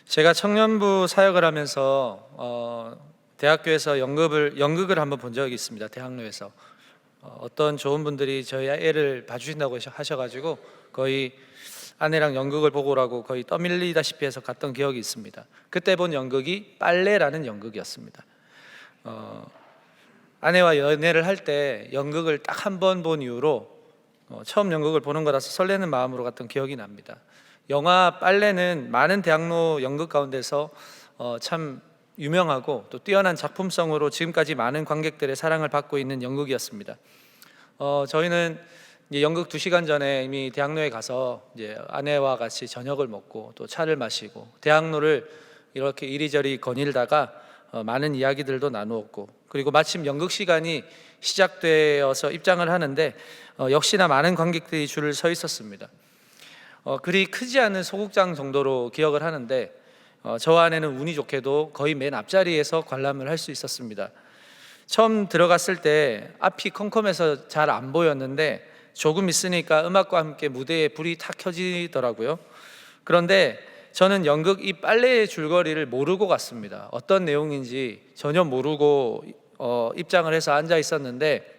제가 청년부 사역을 하면서 대학교에서 연극을 한번 본 적이 있습니다. 대학로에서 어떤 좋은 분들이 저희 애를 봐주신다고 하셔가지고 거의 아내랑 연극을 보고 오라고 거의 떠밀리다시피 해서 갔던 기억이 있습니다. 그때 본 연극이 빨래라는 연극이었습니다. 아내와 연애를 할 때 연극을 딱 한 번 본 이후로 처음 연극을 보는 거라서 설레는 마음으로 갔던 기억이 납니다. 영화 빨래는 많은 대학로 연극 가운데서 참 유명하고 또 뛰어난 작품성으로 지금까지 많은 관객들의 사랑을 받고 있는 연극이었습니다. 저희는 이제 연극 2시간 전에 이미 대학로에 가서 이제 아내와 같이 저녁을 먹고 또 차를 마시고 대학로를 이렇게 이리저리 거닐다가 많은 이야기들도 나누었고, 그리고 마침 연극 시간이 시작되어서 입장을 하는데 역시나 많은 관객들이 줄을 서 있었습니다. 그리 크지 않은 소극장 정도로 기억을 하는데 저와 아내는 운이 좋게도 거의 맨 앞자리에서 관람을 할 수 있었습니다. 처음 들어갔을 때 앞이 컴컴해서 잘 안 보였는데 조금 있으니까 음악과 함께 무대에 불이 탁 켜지더라고요. 그런데 저는 연극 이 빨래의 줄거리를 모르고 갔습니다. 어떤 내용인지 전혀 모르고 입장을 해서 앉아 있었는데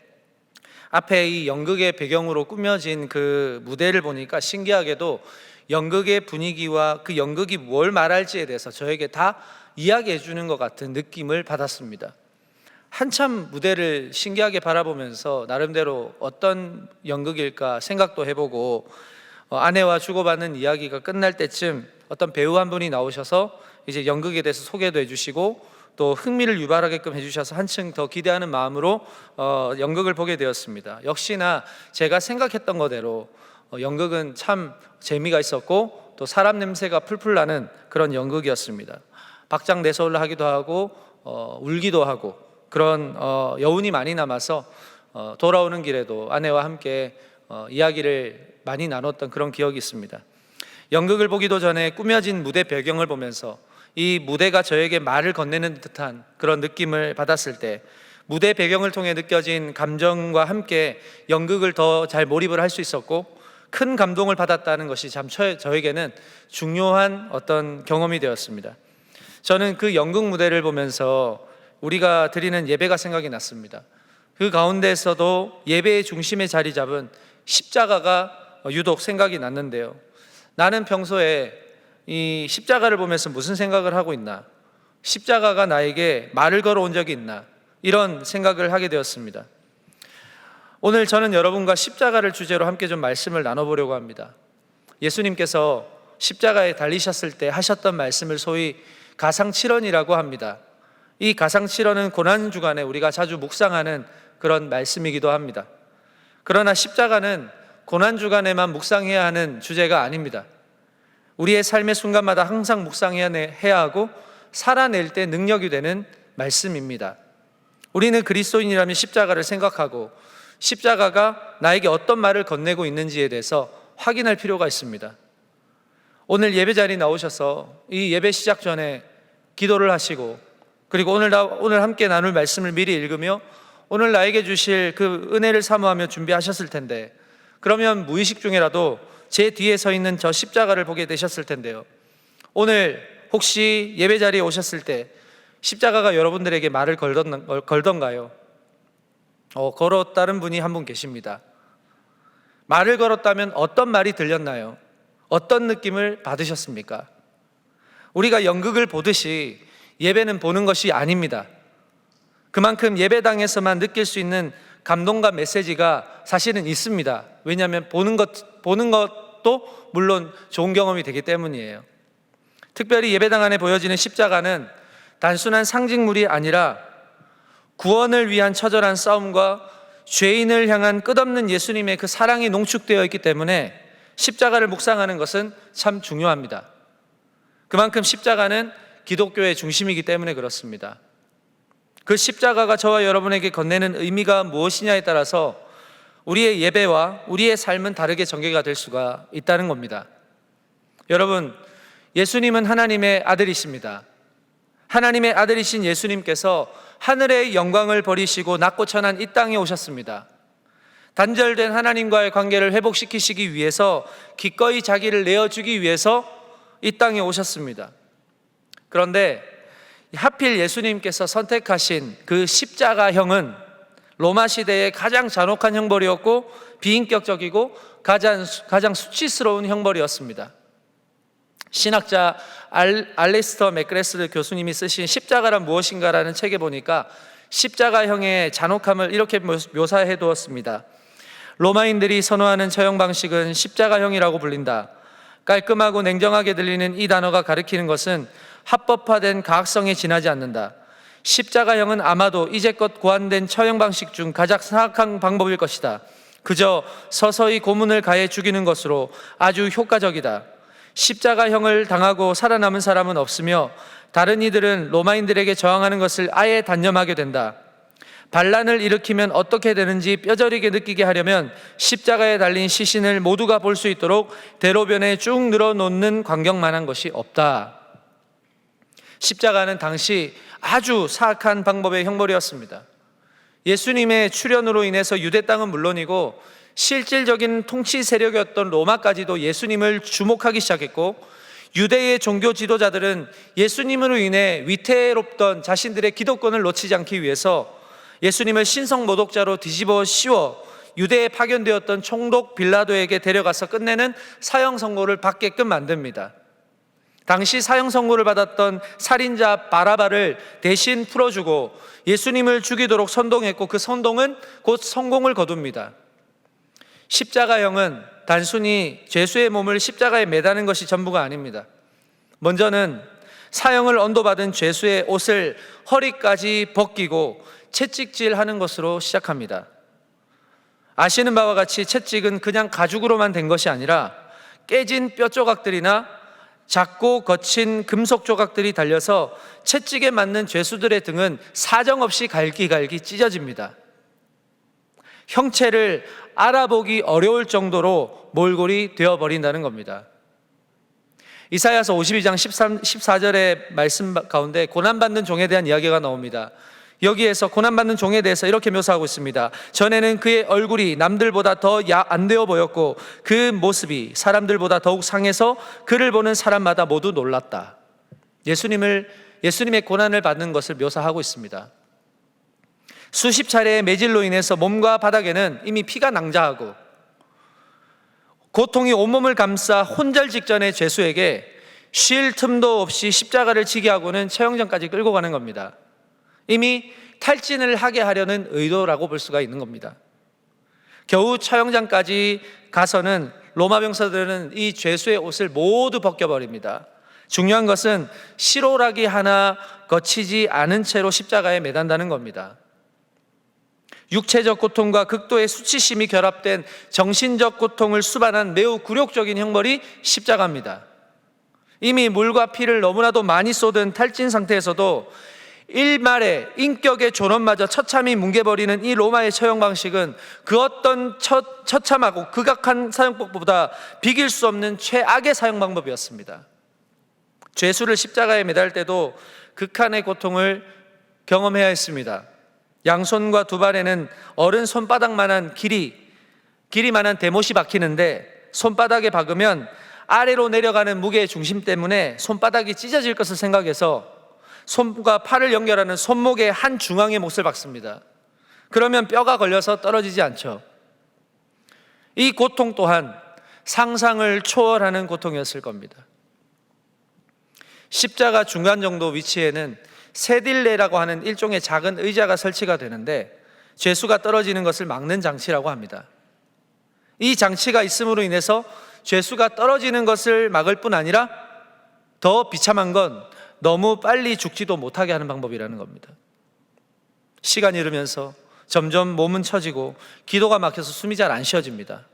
앞에 이 연극의 배경으로 꾸며진 그 무대를 보니까 신기하게도 연극의 분위기와 그 연극이 뭘 말할지에 대해서 저에게 다 이야기해 주는 것 같은 느낌을 받았습니다. 한참 무대를 신기하게 바라보면서 나름대로 어떤 연극일까 생각도 해보고 아내와 주고받는 이야기가 끝날 때쯤 어떤 배우 한 분이 나오셔서 이제 연극에 대해서 소개도 해주시고 또 흥미를 유발하게끔 해주셔서 한층 더 기대하는 마음으로 연극을 보게 되었습니다. 역시나 제가 생각했던 거대로 연극은 참 재미가 있었고 또 사람 냄새가 풀풀 나는 그런 연극이었습니다. 박장대소를 하기도 하고 울기도 하고 그런 여운이 많이 남아서 돌아오는 길에도 아내와 함께 이야기를 많이 나눴던 그런 기억이 있습니다. 연극을 보기도 전에 꾸며진 무대 배경을 보면서 이 무대가 저에게 말을 건네는 듯한 그런 느낌을 받았을 때 무대 배경을 통해 느껴진 감정과 함께 연극을 더 잘 몰입을 할 수 있었고 큰 감동을 받았다는 것이 참 저에게는 중요한 어떤 경험이 되었습니다. 저는 그 연극 무대를 보면서 우리가 드리는 예배가 생각이 났습니다. 그 가운데서도 예배의 중심에 자리 잡은 십자가가 유독 생각이 났는데요. 나는 평소에 이 십자가를 보면서 무슨 생각을 하고 있나? 십자가가 나에게 말을 걸어온 적이 있나? 이런 생각을 하게 되었습니다. 오늘 저는 여러분과 십자가를 주제로 함께 좀 말씀을 나눠보려고 합니다. 예수님께서 십자가에 달리셨을 때 하셨던 말씀을 소위 가상칠언이라고 합니다. 이 가상칠언은 고난주간에 우리가 자주 묵상하는 그런 말씀이기도 합니다. 그러나 십자가는 고난주간에만 묵상해야 하는 주제가 아닙니다. 우리의 삶의 순간마다 항상 묵상해야 하고 살아낼 때 능력이 되는 말씀입니다. 우리는 그리스도인이라면 십자가를 생각하고 십자가가 나에게 어떤 말을 건네고 있는지에 대해서 확인할 필요가 있습니다. 오늘 예배 자리에 나오셔서 이 예배 시작 전에 기도를 하시고 그리고 오늘 함께 나눌 말씀을 미리 읽으며 오늘 나에게 주실 그 은혜를 사모하며 준비하셨을 텐데, 그러면 무의식 중에라도 제 뒤에 서 있는 저 십자가를 보게 되셨을 텐데요. 오늘 혹시 예배 자리에 오셨을 때 십자가가 여러분들에게 말을 걸던가요? 걸었다는 분이 한 분 계십니다. 말을 걸었다면 어떤 말이 들렸나요? 어떤 느낌을 받으셨습니까? 우리가 연극을 보듯이 예배는 보는 것이 아닙니다. 그만큼 예배당에서만 느낄 수 있는 감동과 메시지가 사실은 있습니다. 왜냐하면 보는 것도 물론 좋은 경험이 되기 때문이에요. 특별히 예배당 안에 보여지는 십자가는 단순한 상징물이 아니라 구원을 위한 처절한 싸움과 죄인을 향한 끝없는 예수님의 그 사랑이 농축되어 있기 때문에 십자가를 묵상하는 것은 참 중요합니다. 그만큼 십자가는 기독교의 중심이기 때문에 그렇습니다. 그 십자가가 저와 여러분에게 건네는 의미가 무엇이냐에 따라서 우리의 예배와 우리의 삶은 다르게 전개가 될 수가 있다는 겁니다. 여러분, 예수님은 하나님의 아들이십니다. 하나님의 아들이신 예수님께서 하늘의 영광을 버리시고 낮고 천한 이 땅에 오셨습니다. 단절된 하나님과의 관계를 회복시키시기 위해서 기꺼이 자기를 내어주기 위해서 이 땅에 오셨습니다. 그런데 하필 예수님께서 선택하신 그 십자가형은 로마 시대의 가장 잔혹한 형벌이었고 비인격적이고 가장 수치스러운 형벌이었습니다. 신학자 알리스터 맥그레스 교수님이 쓰신 십자가란 무엇인가라는 책에 보니까 십자가형의 잔혹함을 이렇게 묘사해 두었습니다. 로마인들이 선호하는 처형 방식은 십자가형이라고 불린다. 깔끔하고 냉정하게 들리는 이 단어가 가리키는 것은 합법화된 가학성에 지나지 않는다. 십자가형은 아마도 이제껏 고안된 처형 방식 중 가장 사악한 방법일 것이다. 그저 서서히 고문을 가해 죽이는 것으로 아주 효과적이다. 십자가형을 당하고 살아남은 사람은 없으며 다른 이들은 로마인들에게 저항하는 것을 아예 단념하게 된다. 반란을 일으키면 어떻게 되는지 뼈저리게 느끼게 하려면 십자가에 달린 시신을 모두가 볼 수 있도록 대로변에 쭉 늘어놓는 광경만한 것이 없다. 십자가는 당시 아주 사악한 방법의 형벌이었습니다. 예수님의 출현으로 인해서 유대 땅은 물론이고 실질적인 통치 세력이었던 로마까지도 예수님을 주목하기 시작했고, 유대의 종교 지도자들은 예수님으로 인해 위태롭던 자신들의 기득권을 놓치지 않기 위해서 예수님을 신성 모독자로 뒤집어 씌워 유대에 파견되었던 총독 빌라도에게 데려가서 끝내는 사형 선고를 받게끔 만듭니다. 당시 사형 선고를 받았던 살인자 바라바를 대신 풀어주고 예수님을 죽이도록 선동했고, 그 선동은 곧 성공을 거둡니다. 십자가형은 단순히 죄수의 몸을 십자가에 매다는 것이 전부가 아닙니다. 먼저는 사형을 언도받은 죄수의 옷을 허리까지 벗기고 채찍질하는 것으로 시작합니다. 아시는 바와 같이 채찍은 그냥 가죽으로만 된 것이 아니라 깨진 뼈 조각들이나 작고 거친 금속 조각들이 달려서 채찍에 맞는 죄수들의 등은 사정없이 갈기갈기 찢어집니다. 형체를 알아보기 어려울 정도로 몰골이 되어버린다는 겁니다. 이사야서 52장 14절의 말씀 가운데 고난받는 종에 대한 이야기가 나옵니다. 여기에서 고난받는 종에 대해서 이렇게 묘사하고 있습니다. 전에는 그의 얼굴이 남들보다 더 안 되어 보였고 그 모습이 사람들보다 더욱 상해서 그를 보는 사람마다 모두 놀랐다. 예수님의 고난을 받는 것을 묘사하고 있습니다. 수십 차례의 매질로 인해서 몸과 바닥에는 이미 피가 낭자하고 고통이 온몸을 감싸 혼절 직전의 죄수에게 쉴 틈도 없이 십자가를 지게 하고는 처형장까지 끌고 가는 겁니다. 이미 탈진을 하게 하려는 의도라고 볼 수가 있는 겁니다. 겨우 처형장까지 가서는 로마 병사들은 이 죄수의 옷을 모두 벗겨버립니다. 중요한 것은 실오라기 하나 거치지 않은 채로 십자가에 매단다는 겁니다. 육체적 고통과 극도의 수치심이 결합된 정신적 고통을 수반한 매우 굴욕적인 형벌이 십자가입니다. 이미 물과 피를 너무나도 많이 쏟은 탈진 상태에서도 일말의 인격의 존엄마저 처참히 뭉개버리는 이 로마의 처형 방식은 그 어떤 처참하고 극악한 사형법보다 비길 수 없는 최악의 사형 방법이었습니다. 죄수를 십자가에 매달 때도 극한의 고통을 경험해야 했습니다. 양손과 두 발에는 어른 손바닥만한 길이만한 대못이 박히는데, 손바닥에 박으면 아래로 내려가는 무게의 중심 때문에 손바닥이 찢어질 것을 생각해서 손과 팔을 연결하는 손목의 한 중앙에 못을 박습니다. 그러면 뼈가 걸려서 떨어지지 않죠. 이 고통 또한 상상을 초월하는 고통이었을 겁니다. 십자가 중간 정도 위치에는 세딜레라고 하는 일종의 작은 의자가 설치가 되는데 죄수가 떨어지는 것을 막는 장치라고 합니다. 이 장치가 있음으로 인해서 죄수가 떨어지는 것을 막을 뿐 아니라 더 비참한 건 너무 빨리 죽지도 못하게 하는 방법이라는 겁니다. 시간이 흐르면서 점점 몸은 처지고 기도가 막혀서 숨이 잘 안 쉬어집니다.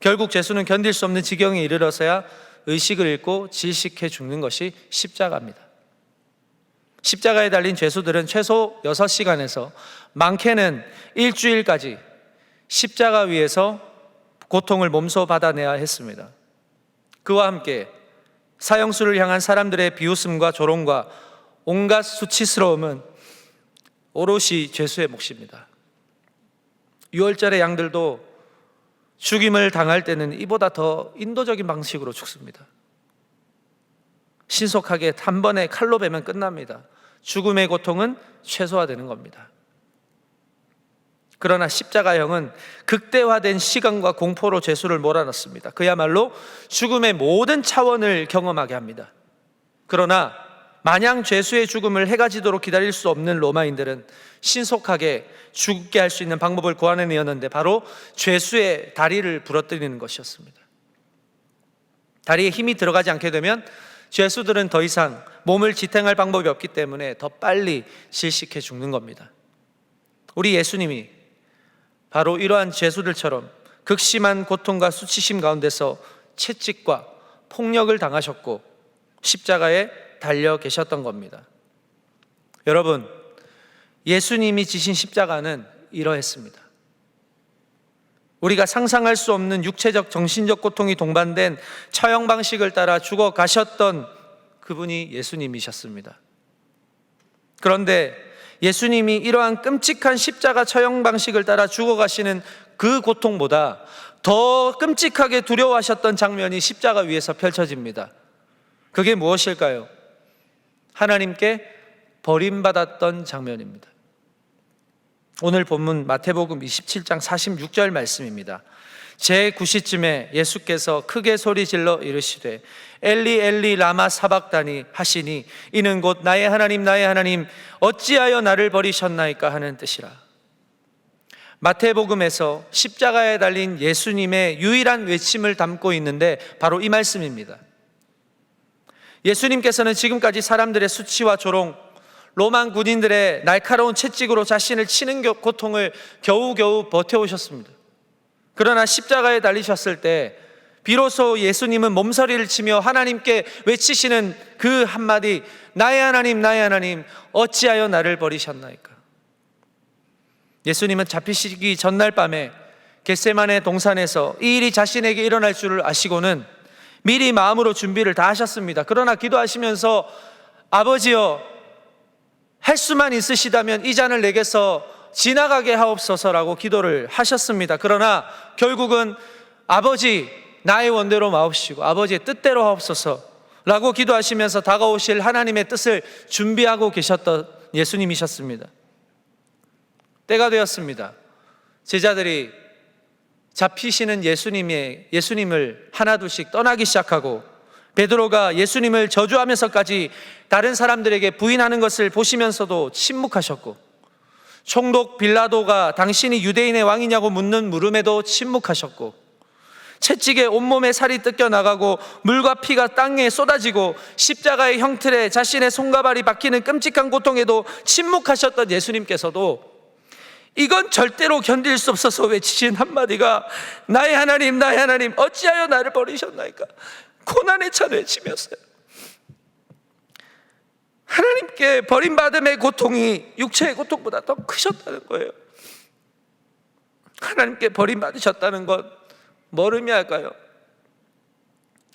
결국 죄수는 견딜 수 없는 지경에 이르러서야 의식을 잃고 질식해 죽는 것이 십자가입니다. 십자가에 달린 죄수들은 최소 6시간에서 많게는 일주일까지 십자가 위에서 고통을 몸소 받아내야 했습니다. 그와 함께 사형수를 향한 사람들의 비웃음과 조롱과 온갖 수치스러움은 오롯이 죄수의 몫입니다. 유월절의 양들도 죽임을 당할 때는 이보다 더 인도적인 방식으로 죽습니다. 신속하게 한 번에 칼로 베면 끝납니다. 죽음의 고통은 최소화되는 겁니다. 그러나 십자가형은 극대화된 시간과 공포로 죄수를 몰아넣습니다. 그야말로 죽음의 모든 차원을 경험하게 합니다. 그러나 마냥 죄수의 죽음을 해가 지도록 기다릴 수 없는 로마인들은 신속하게 죽게 할 수 있는 방법을 고안해내었는데 바로 죄수의 다리를 부러뜨리는 것이었습니다. 다리에 힘이 들어가지 않게 되면 죄수들은 더 이상 몸을 지탱할 방법이 없기 때문에 더 빨리 질식해 죽는 겁니다. 우리 예수님이 바로 이러한 죄수들처럼 극심한 고통과 수치심 가운데서 채찍과 폭력을 당하셨고 십자가에 달려 계셨던 겁니다. 여러분, 예수님이 지신 십자가는 이러했습니다. 우리가 상상할 수 없는 육체적, 정신적 고통이 동반된 처형 방식을 따라 죽어 가셨던 그분이 예수님이셨습니다. 그런데 예수님이 이러한 끔찍한 십자가 처형 방식을 따라 죽어 가시는 그 고통보다 더 끔찍하게 두려워하셨던 장면이 십자가 위에서 펼쳐집니다. 그게 무엇일까요? 하나님께 버림받았던 장면입니다. 오늘 본문 마태복음 27장 46절 말씀입니다. 제9시쯤에 예수께서 크게 소리질러 이르시되 엘리 엘리 라마 사박다니 하시니 이는 곧 나의 하나님 나의 하나님 어찌하여 나를 버리셨나이까 하는 뜻이라. 마태복음에서 십자가에 달린 예수님의 유일한 외침을 담고 있는데 바로 이 말씀입니다. 예수님께서는 지금까지 사람들의 수치와 조롱, 로만 군인들의 날카로운 채찍으로 자신을 치는 고통을 겨우겨우 버텨오셨습니다. 그러나 십자가에 달리셨을 때 비로소 예수님은 몸서리를 치며 하나님께 외치시는 그 한마디, 나의 하나님 나의 하나님 어찌하여 나를 버리셨나이까. 예수님은 잡히시기 전날 밤에 겟세마네 동산에서 이 일이 자신에게 일어날 줄을 아시고는 미리 마음으로 준비를 다 하셨습니다. 그러나 기도하시면서 아버지여 할 수만 있으시다면 이 잔을 내게서 지나가게 하옵소서라고 기도를 하셨습니다. 그러나 결국은 아버지 나의 원대로 마옵시고 아버지의 뜻대로 하옵소서라고 기도하시면서 다가오실 하나님의 뜻을 준비하고 계셨던 예수님이셨습니다. 때가 되었습니다. 제자들이 잡히시는 예수님을 하나둘씩 떠나기 시작하고 베드로가 예수님을 저주하면서까지 다른 사람들에게 부인하는 것을 보시면서도 침묵하셨고 총독 빌라도가 당신이 유대인의 왕이냐고 묻는 물음에도 침묵하셨고 채찍에 온몸에 살이 뜯겨 나가고 물과 피가 땅에 쏟아지고 십자가의 형틀에 자신의 손과 발이 박히는 끔찍한 고통에도 침묵하셨던 예수님께서도 이건 절대로 견딜 수 없어서 외치신 한마디가 나의 하나님 나의 하나님 어찌하여 나를 버리셨나이까. 고난에 찬 외침이었어요. 하나님께 버림받음의 고통이 육체의 고통보다 더 크셨다는 거예요. 하나님께 버림받으셨다는 것 뭘 의미할까요?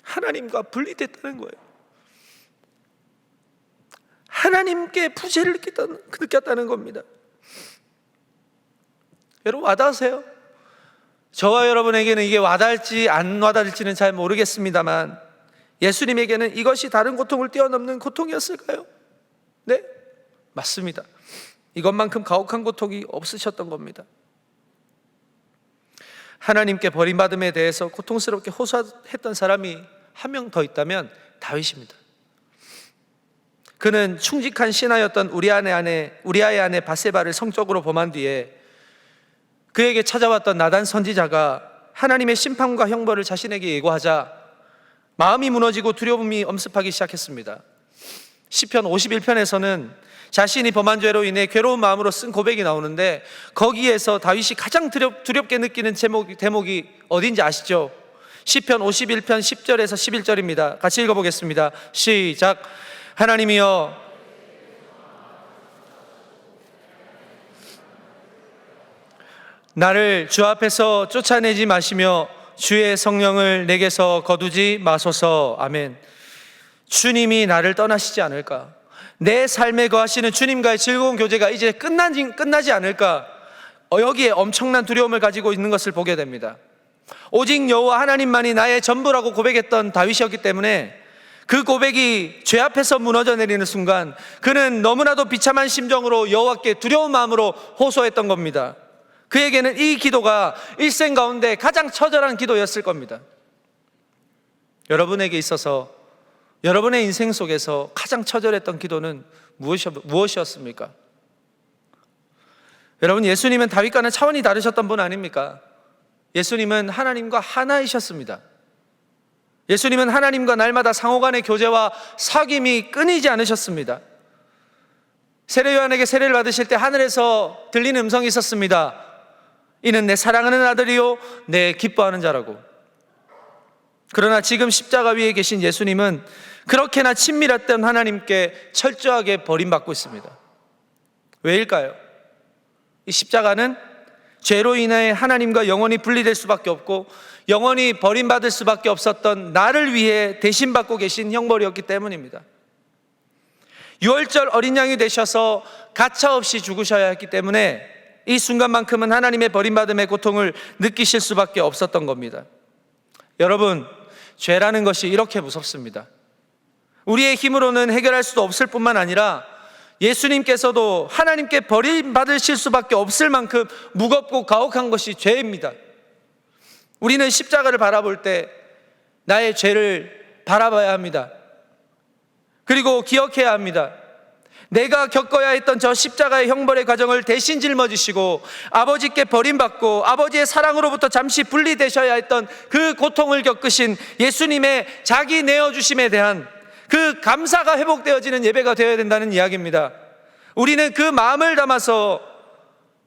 하나님과 분리됐다는 거예요. 하나님께 부재를 느꼈다는 겁니다. 여러분 와닿으세요? 저와 여러분에게는 이게 와닿을지 안 와닿을지는 잘 모르겠습니다만 예수님에게는 이것이 다른 고통을 뛰어넘는 고통이었을까요? 네, 맞습니다. 이것만큼 가혹한 고통이 없으셨던 겁니다. 하나님께 버림받음에 대해서 고통스럽게 호소했던 사람이 한 명 더 있다면 다윗입니다. 그는 충직한 신하였던 우리아의 아내 바세바를 성적으로 범한 뒤에 그에게 찾아왔던 나단 선지자가 하나님의 심판과 형벌을 자신에게 예고하자 마음이 무너지고 두려움이 엄습하기 시작했습니다. 시편 51편에서는 자신이 범한 죄로 인해 괴로운 마음으로 쓴 고백이 나오는데 거기에서 다윗이 가장 두렵게 느끼는 대목이 어딘지 아시죠? 시편 51편 10절에서 11절입니다. 같이 읽어보겠습니다. 시작. 하나님이여 나를 주 앞에서 쫓아내지 마시며 주의 성령을 내게서 거두지 마소서. 아멘. 주님이 나를 떠나시지 않을까? 내 삶에 거하시는 주님과의 즐거운 교제가 이제 끝나지 않을까? 여기에 엄청난 두려움을 가지고 있는 것을 보게 됩니다. 오직 여호와 하나님만이 나의 전부라고 고백했던 다윗이었기 때문에 그 고백이 죄 앞에서 무너져 내리는 순간 그는 너무나도 비참한 심정으로 여호와께 두려운 마음으로 호소했던 겁니다. 그에게는 이 기도가 일생 가운데 가장 처절한 기도였을 겁니다. 여러분에게 있어서 여러분의 인생 속에서 가장 처절했던 기도는 무엇이었습니까? 여러분, 예수님은 다윗과는 차원이 다르셨던 분 아닙니까? 예수님은 하나님과 하나이셨습니다. 예수님은 하나님과 날마다 상호간의 교제와 사귐이 끊이지 않으셨습니다. 세례 요한에게 세례를 받으실 때 하늘에서 들리는 음성이 있었습니다. 이는 내 사랑하는 아들이요 내 기뻐하는 자라고. 그러나 지금 십자가 위에 계신 예수님은 그렇게나 친밀했던 하나님께 철저하게 버림받고 있습니다. 왜일까요? 이 십자가는 죄로 인해 하나님과 영원히 분리될 수밖에 없고 영원히 버림받을 수밖에 없었던 나를 위해 대신 받고 계신 형벌이었기 때문입니다. 유월절 어린 양이 되셔서 가차없이 죽으셔야 했기 때문에 이 순간만큼은 하나님의 버림받음의 고통을 느끼실 수밖에 없었던 겁니다. 여러분, 죄라는 것이 이렇게 무섭습니다. 우리의 힘으로는 해결할 수도 없을 뿐만 아니라 예수님께서도 하나님께 버림받으실 수밖에 없을 만큼 무겁고 가혹한 것이 죄입니다. 우리는 십자가를 바라볼 때 나의 죄를 바라봐야 합니다. 그리고 기억해야 합니다. 내가 겪어야 했던 저 십자가의 형벌의 과정을 대신 짊어지시고 아버지께 버림받고 아버지의 사랑으로부터 잠시 분리되셔야 했던 그 고통을 겪으신 예수님의 자기 내어주심에 대한 그 감사가 회복되어지는 예배가 되어야 된다는 이야기입니다. 우리는 그 마음을 담아서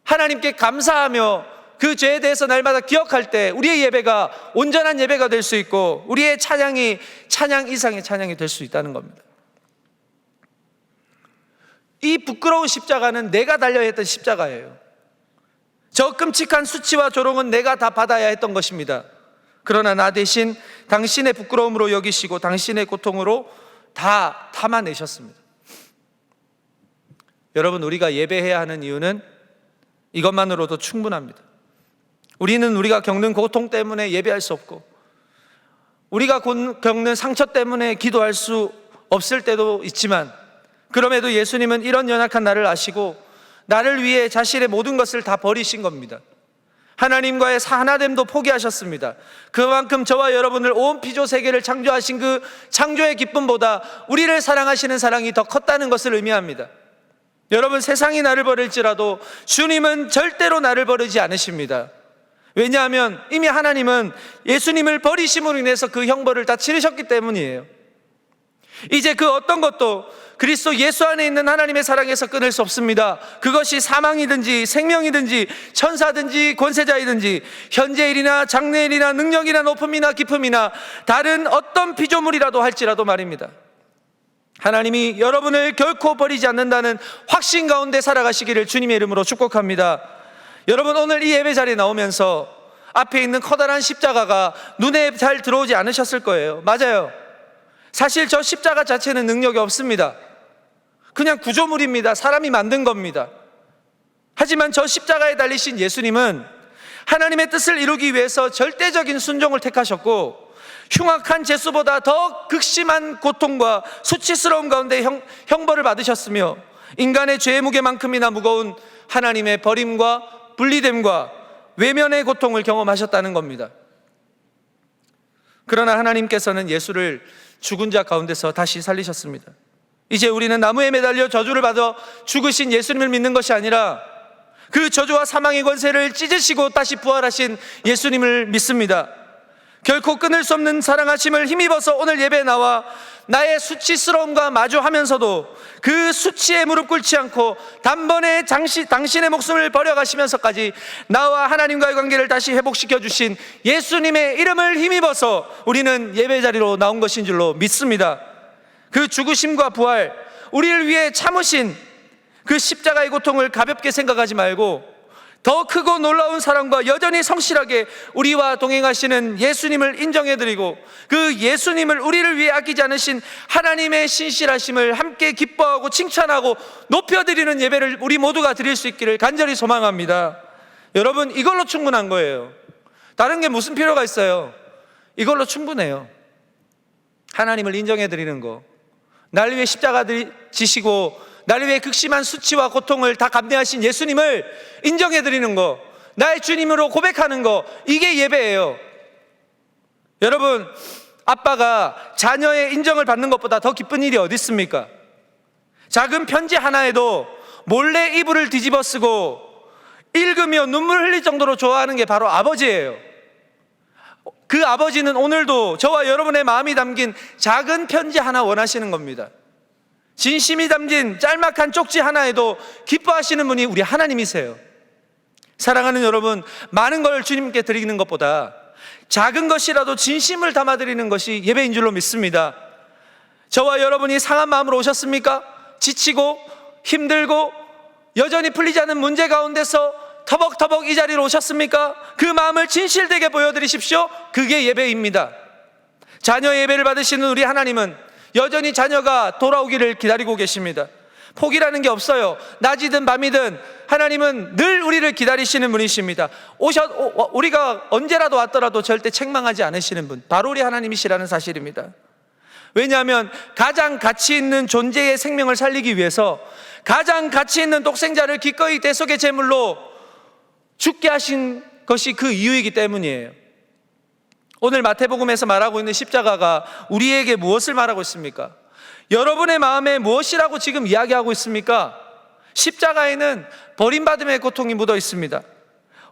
하나님께 감사하며 그 죄에 대해서 날마다 기억할 때 우리의 예배가 온전한 예배가 될 수 있고 우리의 찬양이 찬양 이상의 찬양이 될 수 있다는 겁니다. 이 부끄러운 십자가는 내가 달려야 했던 십자가예요. 저 끔찍한 수치와 조롱은 내가 다 받아야 했던 것입니다. 그러나 나 대신 당신의 부끄러움으로 여기시고 당신의 고통으로 다 담아내셨습니다. 여러분, 우리가 예배해야 하는 이유는 이것만으로도 충분합니다. 우리가 겪는 고통 때문에 예배할 수 없고 우리가 겪는 상처 때문에 기도할 수 없을 때도 있지만 그럼에도 예수님은 이런 연약한 나를 아시고 나를 위해 자신의 모든 것을 다 버리신 겁니다. 하나님과의 하나됨도 포기하셨습니다. 그만큼 저와 여러분을 온 피조 세계를 창조하신 그 창조의 기쁨보다 우리를 사랑하시는 사랑이 더 컸다는 것을 의미합니다. 여러분, 세상이 나를 버릴지라도 주님은 절대로 나를 버리지 않으십니다. 왜냐하면 이미 하나님은 예수님을 버리심으로 인해서 그 형벌을 다 치르셨기 때문이에요. 이제 그 어떤 것도 그리스도 예수 안에 있는 하나님의 사랑에서 끊을 수 없습니다. 그것이 사망이든지 생명이든지 천사든지 권세자이든지 현재일이나 장래일이나 능력이나 높음이나 깊음이나 다른 어떤 피조물이라도 할지라도 말입니다. 하나님이 여러분을 결코 버리지 않는다는 확신 가운데 살아가시기를 주님의 이름으로 축복합니다. 여러분, 오늘 이 예배 자리에 나오면서 앞에 있는 커다란 십자가가 눈에 잘 들어오지 않으셨을 거예요. 맞아요. 사실 저 십자가 자체는 능력이 없습니다. 그냥 구조물입니다. 사람이 만든 겁니다. 하지만 저 십자가에 달리신 예수님은 하나님의 뜻을 이루기 위해서 절대적인 순종을 택하셨고 흉악한 죄수보다 더 극심한 고통과 수치스러움 가운데 형벌을 받으셨으며 인간의 죄의 무게만큼이나 무거운 하나님의 버림과 분리됨과 외면의 고통을 경험하셨다는 겁니다. 그러나 하나님께서는 예수를 죽은 자 가운데서 다시 살리셨습니다. 이제 우리는 나무에 매달려 저주를 받아 죽으신 예수님을 믿는 것이 아니라 그 저주와 사망의 권세를 찢으시고 다시 부활하신 예수님을 믿습니다. 결코 끊을 수 없는 사랑하심을 힘입어서 오늘 예배에 나와 나의 수치스러움과 마주하면서도 그 수치에 무릎 꿇지 않고 단번에 당신의 목숨을 버려가시면서까지 나와 하나님과의 관계를 다시 회복시켜 주신 예수님의 이름을 힘입어서 우리는 예배 자리로 나온 것인 줄로 믿습니다. 그 죽으심과 부활, 우리를 위해 참으신 그 십자가의 고통을 가볍게 생각하지 말고 더 크고 놀라운 사랑과 여전히 성실하게 우리와 동행하시는 예수님을 인정해드리고 그 예수님을 우리를 위해 아끼지 않으신 하나님의 신실하심을 함께 기뻐하고 칭찬하고 높여드리는 예배를 우리 모두가 드릴 수 있기를 간절히 소망합니다. 여러분, 이걸로 충분한 거예요. 다른 게 무슨 필요가 있어요? 이걸로 충분해요. 하나님을 인정해 드리는 거, 나를 위해 십자가 지시고 나를 위해 극심한 수치와 고통을 다 감내하신 예수님을 인정해 드리는 거, 나의 주님으로 고백하는 거, 이게 예배예요. 여러분, 아빠가 자녀의 인정을 받는 것보다 더 기쁜 일이 어디 있습니까? 작은 편지 하나에도 몰래 이불을 뒤집어 쓰고 읽으며 눈물 흘릴 정도로 좋아하는 게 바로 아버지예요. 그 아버지는 오늘도 저와 여러분의 마음이 담긴 작은 편지 하나 원하시는 겁니다. 진심이 담긴 짤막한 쪽지 하나에도 기뻐하시는 분이 우리 하나님이세요. 사랑하는 여러분, 많은 걸 주님께 드리는 것보다 작은 것이라도 진심을 담아드리는 것이 예배인 줄로 믿습니다. 저와 여러분이 상한 마음으로 오셨습니까? 지치고 힘들고 여전히 풀리지 않는 문제 가운데서 터벅터벅 이 자리로 오셨습니까? 그 마음을 진실되게 보여드리십시오. 그게 예배입니다. 자녀 예배를 받으시는 우리 하나님은 여전히 자녀가 돌아오기를 기다리고 계십니다. 포기라는 게 없어요. 낮이든 밤이든 하나님은 늘 우리를 기다리시는 분이십니다. 우리가 언제라도 왔더라도 절대 책망하지 않으시는 분, 바로 우리 하나님이시라는 사실입니다. 왜냐하면 가장 가치 있는 존재의 생명을 살리기 위해서 가장 가치 있는 독생자를 기꺼이 대속의 제물로 죽게 하신 것이 그 이유이기 때문이에요. 오늘 마태복음에서 말하고 있는 십자가가 우리에게 무엇을 말하고 있습니까? 여러분의 마음에 무엇이라고 지금 이야기하고 있습니까? 십자가에는 버림받음의 고통이 묻어 있습니다.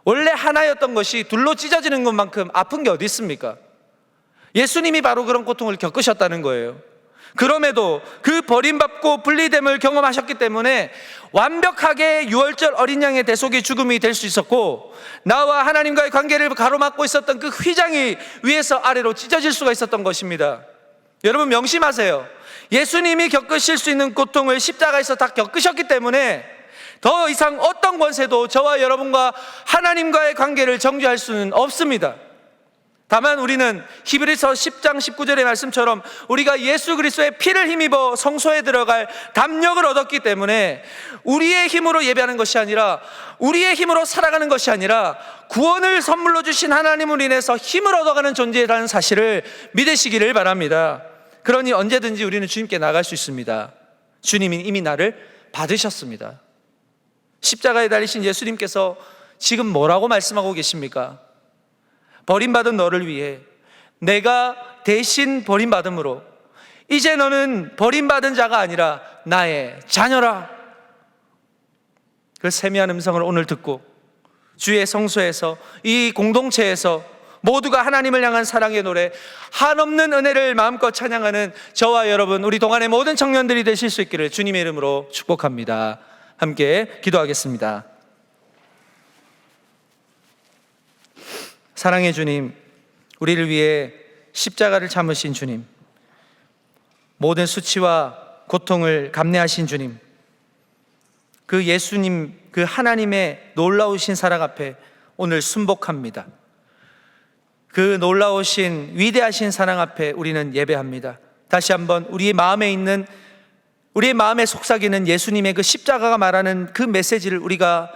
원래 하나였던 것이 둘로 찢어지는 것만큼 아픈 게 어디 있습니까? 예수님이 바로 그런 고통을 겪으셨다는 거예요. 그럼에도 그 버림받고 분리됨을 경험하셨기 때문에 완벽하게 유월절 어린 양의 대속의 죽음이 될 수 있었고, 나와 하나님과의 관계를 가로막고 있었던 그 휘장이 위에서 아래로 찢어질 수가 있었던 것입니다. 여러분 명심하세요. 예수님이 겪으실 수 있는 고통을 십자가에서 다 겪으셨기 때문에 더 이상 어떤 권세도 저와 여러분과 하나님과의 관계를 정죄할 수는 없습니다. 다만 우리는 히브리서 10장 19절의 말씀처럼 우리가 예수 그리스도의 피를 힘입어 성소에 들어갈 담력을 얻었기 때문에 우리의 힘으로 예배하는 것이 아니라, 우리의 힘으로 살아가는 것이 아니라 구원을 선물로 주신 하나님을 인해서 힘을 얻어가는 존재라는 사실을 믿으시기를 바랍니다. 그러니 언제든지 우리는 주님께 나갈 수 있습니다. 주님이 이미 나를 받으셨습니다. 십자가에 달리신 예수님께서 지금 뭐라고 말씀하고 계십니까? 버림받은 너를 위해 내가 대신 버림받음으로 이제 너는 버림받은 자가 아니라 나의 자녀라. 그 세미한 음성을 오늘 듣고 주의 성소에서, 이 공동체에서 모두가 하나님을 향한 사랑의 노래, 한없는 은혜를 마음껏 찬양하는 저와 여러분, 우리 동안의 모든 청년들이 되실 수 있기를 주님의 이름으로 축복합니다. 함께 기도하겠습니다. 사랑의 주님, 우리를 위해 십자가를 참으신 주님, 모든 수치와 고통을 감내하신 주님, 그 예수님, 그 하나님의 놀라우신 사랑 앞에 오늘 순복합니다. 그 놀라우신 위대하신 사랑 앞에 우리는 예배합니다. 다시 한번 우리의 마음에 있는, 우리의 마음에 속삭이는 예수님의 그 십자가가 말하는 그 메시지를 우리가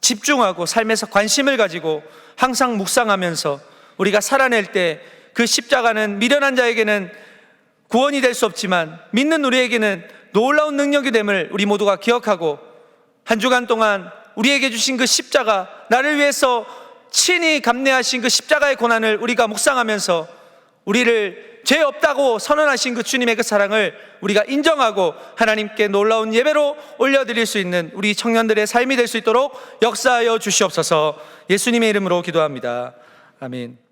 집중하고 삶에서 관심을 가지고 항상 묵상하면서 우리가 살아낼 때 그 십자가는 미련한 자에게는 구원이 될 수 없지만 믿는 우리에게는 놀라운 능력이 됨을 우리 모두가 기억하고, 한 주간 동안 우리에게 주신 그 십자가, 나를 위해서 친히 감내하신 그 십자가의 고난을 우리가 묵상하면서 우리를 죄 없다고 선언하신 그 주님의 그 사랑을 우리가 인정하고 하나님께 놀라운 예배로 올려드릴 수 있는 우리 청년들의 삶이 될 수 있도록 역사하여 주시옵소서. 예수님의 이름으로 기도합니다. 아멘.